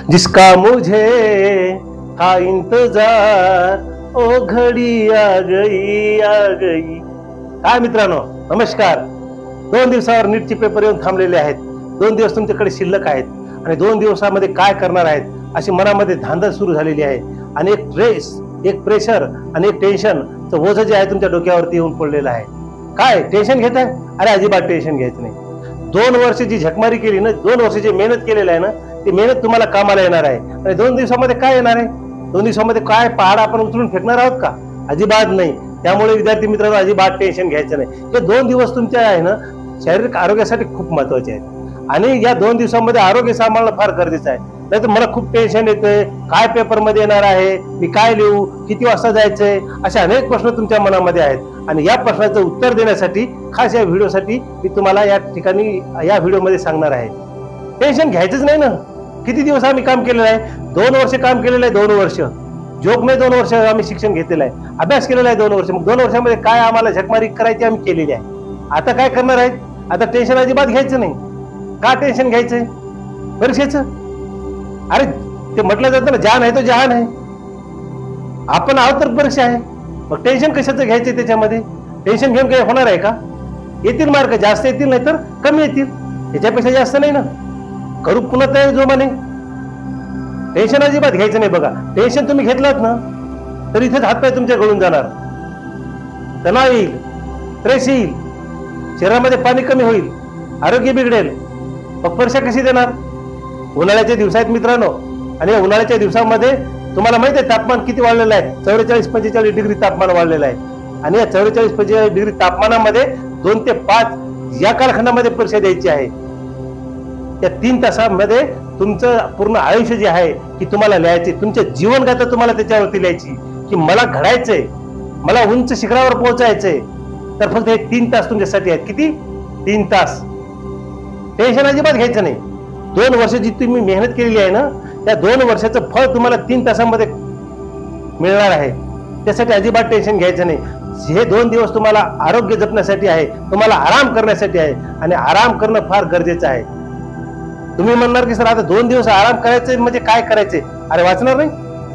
जिसका मुझे था इंतजार, ओ घडी आ गई आ गई। काय मित्रांनो, नमस्कार। 2 दिवसावर नीटचे पेपर येऊन थांबलेले आहेत। 2 दिवस तुमच्याकडे शिल्लक आहेत आणि 2 दिवसामध्ये काय करणार आहेत अशी मनामध्ये धांदल सुरू झालेली आहे आणि एक स्ट्रेस, एक प्रेशर आणि एक टेन्शनचं ओझं जे आहे तुमच्या डोक्यावरती येऊन पडलेलं आहे। काय टेन्शन घेताय? अरे अजिबात टेन्शन घ्यायचं नाही। 2 वर्ष जी झकमारी केली ना, 2 वर्ष जी मेहनत केलेली आहे ना, ती मेहनत तुम्हाला कामाला येणार आहे। आणि 2 दिवसामध्ये काय येणार आहे? 2 दिवसामध्ये काय पहाड आपण उचलून फेकणार आहोत का? अजिबात नाही। त्यामुळे विद्यार्थी मित्रांनो, अजिबात टेन्शन घ्यायचं नाही। हे 2 दिवस तुमच्या आहे ना शारीरिक आरोग्यासाठी खूप महत्वाचे आहेत आणि या 2 दिवसामध्ये आरोग्य सांभाळणं फार गरजेचं आहे। नाही तर मला खूप टेन्शन येतंय, काय पेपर मध्ये येणार आहे, मी काय लिहू, किती वाजता जायचंय, असे अनेक प्रश्न तुमच्या मनामध्ये आहेत आणि या प्रश्नाचं उत्तर देण्यासाठी खास या व्हिडिओसाठी मी तुम्हाला या ठिकाणी या व्हिडिओमध्ये सांगणार आहे। टेन्शन घ्यायचंच नाही ना। किती दिवस आम्ही काम केलेलं आहे? 2 वर्ष काम केलेलं आहे। 2 वर्ष जोक नाही, 2 वर्ष आम्ही शिक्षण घेतलेलं आहे, अभ्यास केलेला आहे 2 वर्ष। मग 2 वर्षामध्ये काय आम्हाला झकमारी करायची आम्ही केलेली आहे। आता काय करणार आहेत? आता टेन्शन अजिबात घ्यायचं नाही। का टेन्शन घ्यायचंय परीक्षेचं? अरे ते म्हटलं जातं ना, जान आहे तो जहान आहे। आपण आहोत तर परीक्षा आहे, मग टेन्शन कशाचं घ्यायचं? त्याच्यामध्ये टेन्शन घेऊन काही होणार आहे का? येतील मार्क, जास्त येतील नाही तर कमी येतील, याच्यापेक्षा जास्त नाही ना। करू पुन्हा तयारी जोमाने। टेन्शन अजिबात घ्यायचं नाही। बघा, टेन्शन तुम्ही घेतलात ना तर इथेच हातपाय तुमच्या गळून जाणार, तणाव येईल, स्ट्रेस येईल, शरीरामध्ये पाणी कमी होईल, आरोग्य बिघडेल। मग परीक्षा कशी देणार? उन्हाळ्याचे दिवस आहेत मित्रांनो आणि या उन्हाळ्याच्या दिवसामध्ये तुम्हाला माहिती आहे तापमान किती वाढलेलं आहे? 44-45 डिग्री तापमान वाढलेलं आहे आणि या 44-45 डिग्री तापमानामध्ये 2 ते 5 या कालखंडामध्ये परीक्षा द्यायची आहे। त्या 3 तासामध्ये तुमचं पूर्ण आयुष्य जे आहे की तुम्हाला लिहायचे, तुमचं जीवनगाथा तुम्हाला त्याच्यावरती लिहायची की मला घडायचंय, मला उंच शिखरावर पोहोचायचंय। तर फक्त हे 3 तास तुमच्यासाठी आहेत। किती? 3 तास। टेन्शन अजिबात घ्यायचं नाही। 2 वर्ष जी तुम्ही मेहनत केलेली आहे ना, त्या 2 वर्षाचं फळ तुम्हाला 3 तासामध्ये मिळणार आहे। त्यासाठी अजिबात टेन्शन घ्यायचं नाही। हे 2 दिवस तुम्हाला आरोग्य जपण्यासाठी आहे, तुम्हाला आराम करण्यासाठी आहे आणि आराम करणं फार गरजेचं आहे। तुम्ही म्हणणार की सर आता 2 दिवस आराम करायचंय म्हणजे काय करायचंय? अरे वाचणार नाही,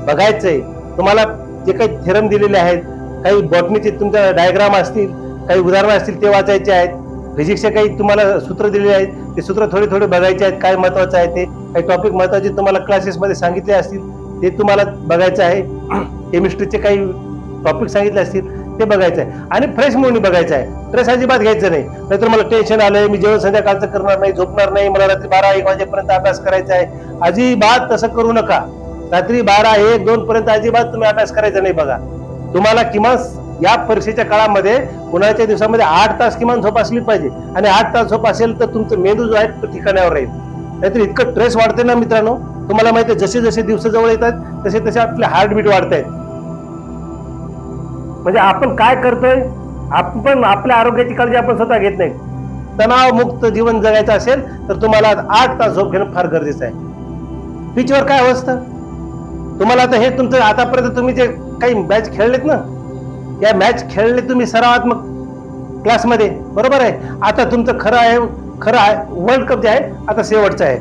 बघायचंय। तुम्हाला जे काही थेरम दिलेले आहेत, काही बॉटनीचे तुमच्या डायग्राम असतील, काही उदाहरणं असतील ते वाचायचे आहेत। फिजिक्सचे काही तुम्हाला सूत्र दिलेले आहेत, ते सूत्र थोडे थोडे बघायचे आहेत, काय महत्वाचं आहे ते। काही टॉपिक महत्वाचे तुम्हाला क्लासेसमध्ये सांगितले असतील ते तुम्हाला बघायचं आहे। केमिस्ट्रीचे काही टॉपिक सांगितले असतील ते बघायचं आहे आणि फ्रेश म्हणून बघायचं आहे। स्ट्रेस अजिबात घ्यायचं नाही। नाहीतर मला टेन्शन आलंय, मी जेवण संध्याकाळचं करणार नाही, झोपणार नाही, मला रात्री 12-1 वाजेपर्यंत अभ्यास करायचा आहे। अजिबात तसं करू नका। रात्री 12-1-2 पर्यंत अजिबात तुम्ही अभ्यास करायचा नाही। बघा, तुम्हाला किमान या परीक्षेच्या काळामध्ये उन्हाळ्याच्या दिवसामध्ये 8 तास किमान झोप असली पाहिजे आणि 8 तास झोप असेल तर तुमचं मेंदू जो आहे तो ठिकाणावर राहील। नाहीतर इतकं स्ट्रेस वाढते ना मित्रांनो, तुम्हाला माहिती आहे जसे जसे दिवस जवळ येतात तसे तसे आपले हार्टबीट वाढत आहेत। म्हणजे आपण काय करतोय? आपण आपल्या आरोग्याची काळजी आपण स्वतः घेत नाही। तणावमुक्त जीवन जगायचं असेल तर तुम्हाला 8 तास झोप घेणं फार गरजेचं आहे। पिचवर काय अवस्था तुम्हाला आता हे तुमचं आतापर्यंत तुम्ही जे काही मॅच खेळलेत ना, या मॅच खेळले तुम्ही सरावात्मक क्लासमध्ये, बरोबर आहे। आता तुमचं खरं आहे वर्ल्ड कप जे आहे आता शेवटचं आहे,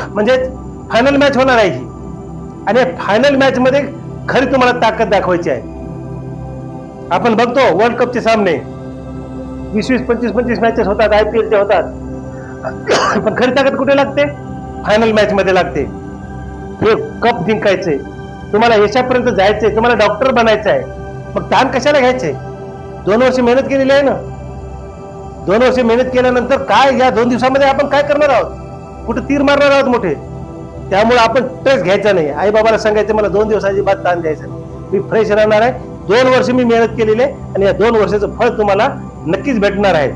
म्हणजे फायनल मॅच होणार आहे ही आणि फायनल मॅच मध्ये खरी तुम्हाला ताकद दाखवायची आहे। आपण बघतो वर्ल्ड कपचे सामने 20-25 मॅचेस होतात, IPL चे होतात, पण खरी ताकद कुठे लागते? फायनल मॅच मध्ये लागते। हे कप जिंकायचे, तुम्हाला यशापर्यंत जायचंय, तुम्हाला डॉक्टर बनायचं आहे, मग ताण कशाला घ्यायचे? 2 वर्ष मेहनत केलेली आहे ना। 2 वर्ष मेहनत केल्यानंतर काय या 2 दिवसामध्ये आपण काय करणार आहोत? कुठे तीर मारणार आहोत मोठे? त्यामुळे आपण स्ट्रेस घ्यायचा नाही। आई बाबाला सांगायचं मला 2 दिवस अजिबात ताण द्यायचा नाही, मी फ्रेश राहणार आहे। 2 वर्ष मी मेहनत केलेली आहे आणि या 2 वर्षाचं फळ तुम्हाला नक्कीच भेटणार आहे।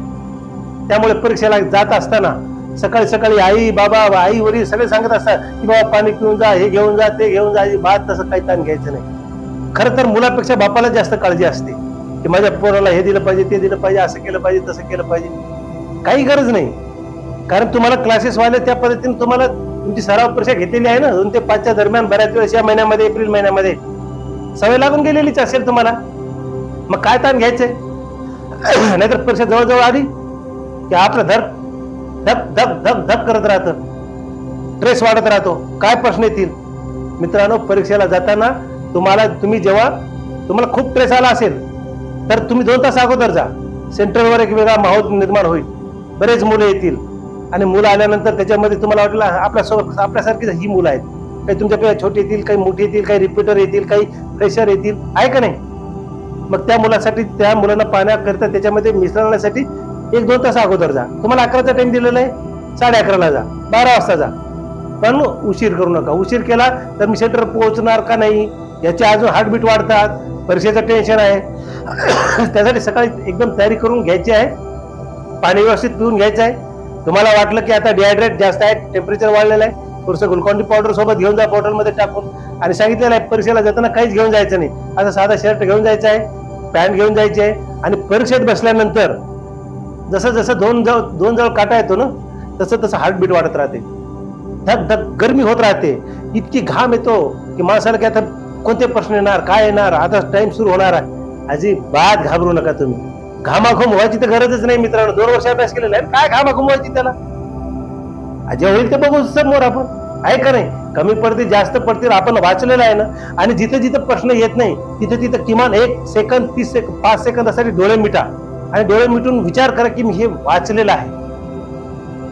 त्यामुळे परीक्षेला जात असताना सकाळी सकाळी आई बाबा, आई वडील सगळे सांगत असतात की बाबा पाणी पिऊन जा, हे घेऊन जा, ते घेऊन जा, अजिबात तसं काही ताण घ्यायचं नाही। खरं तर मुलापेक्षा बापाला जास्त काळजी असते की माझ्या पोराला हे दिलं पाहिजे, ते दिलं पाहिजे, असं केलं पाहिजे, तसं केलं पाहिजे। काही गरज नाही, कारण तुम्हाला क्लासेस वाले त्या पद्धतीने तुम्हाला तुमची सराव परीक्षा घेतलेली आहे ना। 2 ते 5च्या दरम्यान बऱ्याच वेळेस या महिन्यामध्ये, एप्रिल महिन्यामध्ये सवय लागून गेलेलीच असेल तुम्हाला, मग काय ताण घ्यायचंय? नाहीतर परीक्षा जवळजवळ आली की आपलं धक धक धक धक करत राहतं। ट्रेस वाढत राहतो, काय प्रश्न येतील मित्रांनो. परीक्षेला जाताना जेव्हा तुम्हाला खूप ट्रेस आला असेल तर तुम्ही 2 तास अगोदर जा. सेंटरवर एक वेगळा माहोल निर्माण होईल, बरेच मुलं येतील आणि मुलं आल्यानंतर त्याच्यामध्ये तुम्हाला वाटलं आपल्यासारखीच ही मुलं आहेत, काही तुमच्यापेक्षा छोटी येतील, काही मोठी येतील, काही रिपीटर येतील, काही फ्रेशर येतील, आहे का नाही. मग त्या मुलांना पाहण्याकरिता त्याच्यामध्ये मिसळण्यासाठी 1-2 तास अगोदर जा. तुम्हाला 11चा टाइम दिलेला आहे, 11:30ला जा, 12 वाजता जा, पण उशीर करू नका. उशीर केला तर मी सेंटर पोहोचणार का नाही याचे अजून हार्टबीट वाढतात, परीक्षेचं टेन्शन आहे. त्यासाठी सकाळी एकदम तयारी करून घ्यायची आहे, पाणी व्यवस्थित पिऊन घ्यायचं आहे. तुम्हाला वाटलं की आता डिहायड्रेट जास्त आहे, टेम्परेचर वाढलेलं आहे, थोडंसं ग्लुकॉन डी पावडर सोबत घेऊन जा बॉटलमध्ये टाकून. आणि सांगितलेलं आहे परीक्षेला जाताना काहीच घेऊन जायचं नाही, असं साधा शर्ट घेऊन जायचं आहे, पॅन्ट घेऊन जायची आहे. आणि परीक्षेत बसल्यानंतर जसं जसं दोन जवळ काटा येतो ना, तसं तसं हार्टबीट वाढत राहते, धक धक गरमी होत राहते, इतकी घाम येतो की माणसाला की आता कोणते प्रश्न येणार, काय येणार, आता टाइम सुरू होणार आहे. अजिबात घाबरू नका तुम्ही. घामाघूम व्हायची तर गरजच नाही मित्रांनो. 2 वर्ष अभ्यास केलेला आहे, काय घामाघूम व्हायची त्याला. जे होईल ते बघू समोर आपण, आहे का नाही. कमी पडतील जास्त पडतील आपण वाचलेलं आहे ना. आणि जिथे जिथे प्रश्न येत नाही तिथे तिथे किमान 1 सेकंद 30 सेकंद 5 सेकंदासाठी डोळे मिटा आणि डोळे मिटून विचार करा की मी हे वाचलेलं आहे.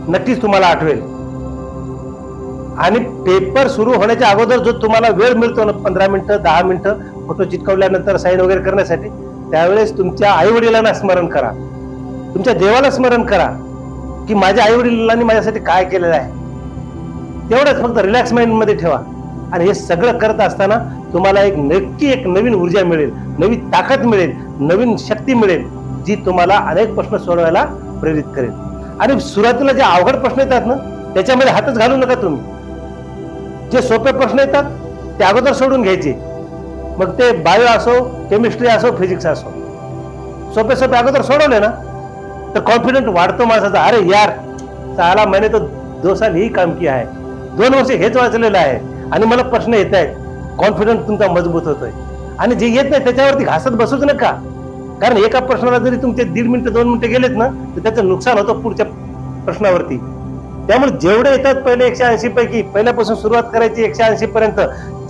नक्कीच तुम्हाला आठवेल. आणि पेपर सुरू होण्याच्या अगोदर जो तुम्हाला वेळ मिळतो ना, 15 मिनिटं 10 मिनिटं फोटो चिटकवल्यानंतर साईन वगैरे करण्यासाठी, त्यावेळेस तुमच्या आई वडिलांना स्मरण करा, तुमच्या देवाला स्मरण करा की माझ्या आई वडिलांनी माझ्यासाठी काय केलेलं आहे. तेवढंच फक्त रिलॅक्स माइंड मध्ये ठेवा. आणि हे सगळं करत असताना तुम्हाला नक्की एक नवीन ऊर्जा मिळेल, नवी ताकद मिळेल, नवीन शक्ती मिळेल, जी तुम्हाला अनेक प्रश्न सोडवायला प्रेरित करेल. आणि सुरुवातीला जे अवघड प्रश्न येतात ना, त्याच्यामध्ये हातच घालू नका तुम्ही. जे सोपे प्रश्न येतात ते अगोदर सोडून घ्यायचे. मग ते बायो असो, केमिस्ट्री असो, फिजिक्स असो, सोपे सोपे अगोदर सोडवले ना तर कॉन्फिडंट वाढतो माणसाचा. अरे यार, साला मैंने तो 2 साल ही काम किया है, 2 वर्ष हेच वाचलेलं आहे आणि मला प्रश्न येत आहेत. कॉन्फिडन्स तुमचा मजबूत होतोय. आणि जे येत नाही त्याच्यावरती घासत बसूच नका, कारण एका प्रश्नाला जरी तुमचे 1.5 मिनिटं 2 मिनिटं गेलेत ना तर त्याचं नुकसान होतं पुढच्या प्रश्नावरती. त्यामुळे जेवढे येतात पहिले 180 पैकी पहिल्यापासून सुरुवात करायची 180 पर्यंत,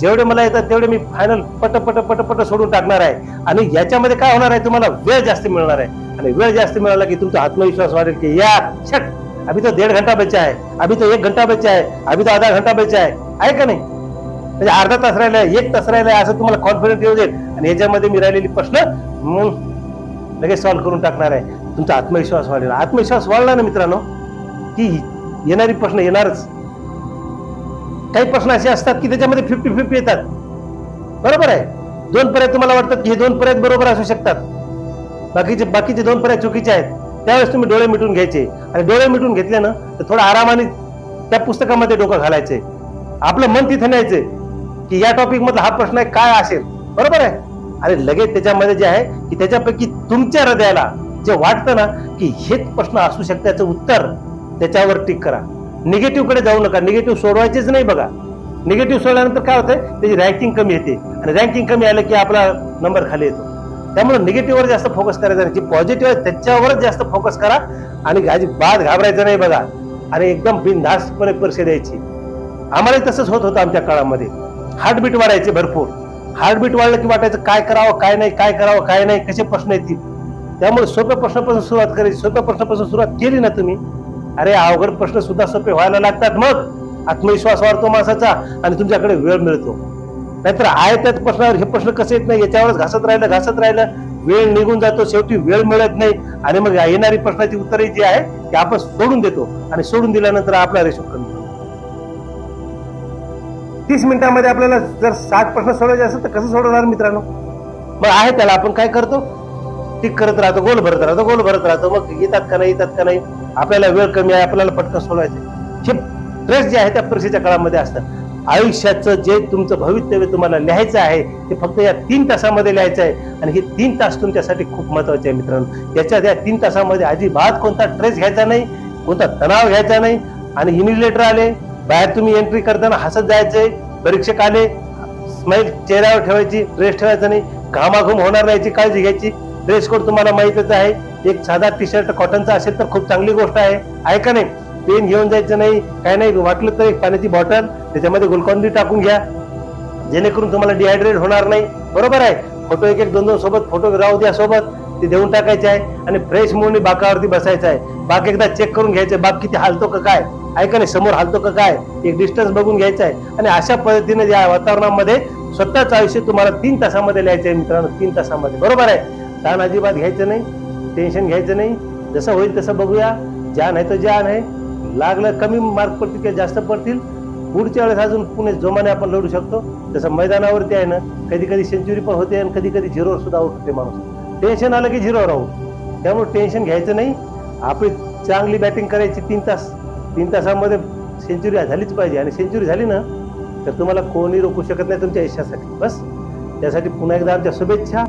जेवढे मला येतात तेवढे मी फायनल पट सोडून टाकणार आहे. आणि याच्यामध्ये काय होणार आहे, तुम्हाला वेळ जास्त मिळणार आहे. आणि वेळ जास्त मिळाला की तुमचा आत्मविश्वास वाढेल की यार छट, अभी तो 1.5 घंटा बचा है, अभी तो 1 घंटा बचा है, अभी तो आधा घंटा बचा आहे का नाही. म्हणजे अर्धा तास राहिलाय, 1 तास राहिलाय, असं तुम्हाला कॉन्फिडन्स येऊ देईल. आणि याच्यामध्ये मी राहिलेली प्रश्न लगेच सॉल्व्ह करून टाकणार आहे. तुमचा आत्मविश्वास वाढेल. आत्मविश्वास वाढला ना मित्रांनो की येणारी प्रश्न येणारच. काही प्रश्न असे असतात की त्याच्यामध्ये 50-50 येतात, बरोबर आहे. 2 पर्याय तुम्हाला वाटतात की हे 2 पर्याय बरोबर असू शकतात, बाकीचे 2 पर्याय चुकीचे आहेत. त्यावेळेस तुम्ही डोळे मिटून घ्यायचे. आणि डोळे मिटून घेतले ना तर थोडा आरामाने त्या पुस्तकामध्ये डोकं घालायचे, आपलं मन तिथे न्यायचे की या टॉपिक मधला हा प्रश्न आहे, काय असेल, बरोबर आहे. आणि लगेच त्याच्यामध्ये जे आहे की त्याच्यापैकी तुमच्या हृदयाला जे वाटतं ना की हेच प्रश्न असू शकतं, त्याचं उत्तर त्याच्यावर टिक करा. निगेटिव्ह कडे जाऊ नका. निगेटिव्ह सोडवायचेच नाही. बघा, निगेटिव्ह सोडल्यानंतर काय होतंय, त्याची रँकिंग कमी येते. आणि रँकिंग कमी आलं की आपला नंबर खाली येतो. त्यामुळे निगेटिव्हवर जास्त फोकस करायचा नाही, जी पॉझिटिव्ह आहे त्याच्यावरच जास्त फोकस करा. आणि अजिबात घाबरायचं नाही. बघा, आणि एकदम बिनधास्तपणे परीक्षा द्यायची. आम्हाला तसंच होत होतं आमच्या काळामध्ये. हार्टबीट वाढायचे भरपूर. हार्टबीट वाढलं की वाटायचं काय करावं काय नाही, काय करावं काय नाही, कसे प्रश्न येतील. त्यामुळे सोप्या प्रश्नापासून सुरुवात करायची. सोप्या प्रश्नापासून सुरुवात केली ना तुम्ही, अरे अवघड प्रश्न सुद्धा सोपे व्हायला लागतात. मग आत्मविश्वास वाढतो माणसाचा आणि तुमच्याकडे वेळ मिळतो. नाहीतर आहे त्याच प्रश्नावर हे प्रश्न कसे येत नाही याच्यावरच घासत राहिलं, वेळ निघून जातो, शेवटी वेळ मिळत नाही. आणि मग येणारी प्रश्नाची उत्तरे जी आहे ती आपण सोडून देतो. आणि सोडून दिल्यानंतर आपला रेशो कमी होतो. 30 मिनिटांमध्ये आपल्याला जर 60 प्रश्न सोडवायचे असेल तर कसं सोडवणार मित्रांनो. मग आहे त्याला आपण काय करतो, टिक करत राहतो, गोल भरत राहतो. मग येतात का नाही, आपल्याला वेळ कमी आहे, आपल्याला पटकन सोडवायचे. हे स्ट्रेस जे आहे त्या परीक्षेच्या काळामध्ये असतात. आयुष्याचं जे तुमचं भवितव्य तुम्हाला लिहायचं आहे ते फक्त या 3 तासामध्ये लिहायचं आहे. आणि हे 3 तास तुमच्यासाठी खूप महत्वाचे आहे मित्रांनो. या 3 तासामध्ये अजिबात कोणता स्ट्रेस घ्यायचा नाही, कोणता तणाव घ्यायचा नाही. आणि इन्व्हिजिलेटर आले, बाहेर तुम्ही एंट्री करताना हसत जायचंय, परीक्षक आले स्माईल चेहऱ्यावर ठेवायची, ड्रेस ठेवायचा नाही, घामाघूम होणार नाही याची काळजी घ्यायची. ड्रेस कोड तुम्हाला माहितच आहे. एक साधा टी शर्ट कॉटनचा असेल तर खूप चांगली गोष्ट आहे का नाही. पेन घेऊन जायचं नाही, काय नाही, वाटलं तर एक पाण्याची बॉटल त्याच्यामध्ये ग्लुकॉन-डी टाकून घ्या, जेणेकरून तुम्हाला डिहायड्रेट होणार नाही. बरोबर आहे. फोटो एक एक दोन दोन सोबत फोटो राहू द्या सोबत, ते देऊन टाकायचे आहे आणि फ्रेश मूडने बाकावरती बसायचं आहे. बाक एकदा चेक करून घ्यायचं, बाक किती हालतो का काय, ऐका नाही, समोर हालतो का काय, एक डिस्टन्स बघून घ्यायचं आहे. आणि अशा पद्धतीने या वातावरणामध्ये स्वतःचं आयुष्य तुम्हाला 3 तासामध्ये लिहायचं आहे मित्रांनो, 3 तासामध्ये. बरोबर आहे. ताण अजिबात घ्यायचं नाही, टेन्शन घ्यायचं नाही, जसं होईल तसं बघूया. जान आहे तो जान आहे. लागलं कमी मार्क पडतील किंवा जास्त पडतील, पुढच्या वेळेस अजून पुणे जोमाने आपण लढू शकतो. जसं मैदानावरती आहे ना, कधी कधी सेंचुरी पण होते आणि कधी कधी झिरोवर सुद्धा आउट होते माणूस. टेन्शन आलं की झिरोवर आउट. त्यामुळे टेन्शन घ्यायचं नाही. आपली चांगली बॅटिंग करायची 3 तास. 3 तासामध्ये सेंचुरी झालीच पाहिजे. आणि सेंचुरी झाली ना तर तुम्हाला कोणी रोखू शकत नाही तुमच्या यशासाठी. बस त्यासाठी पुन्हा एकदा आमच्या शुभेच्छा.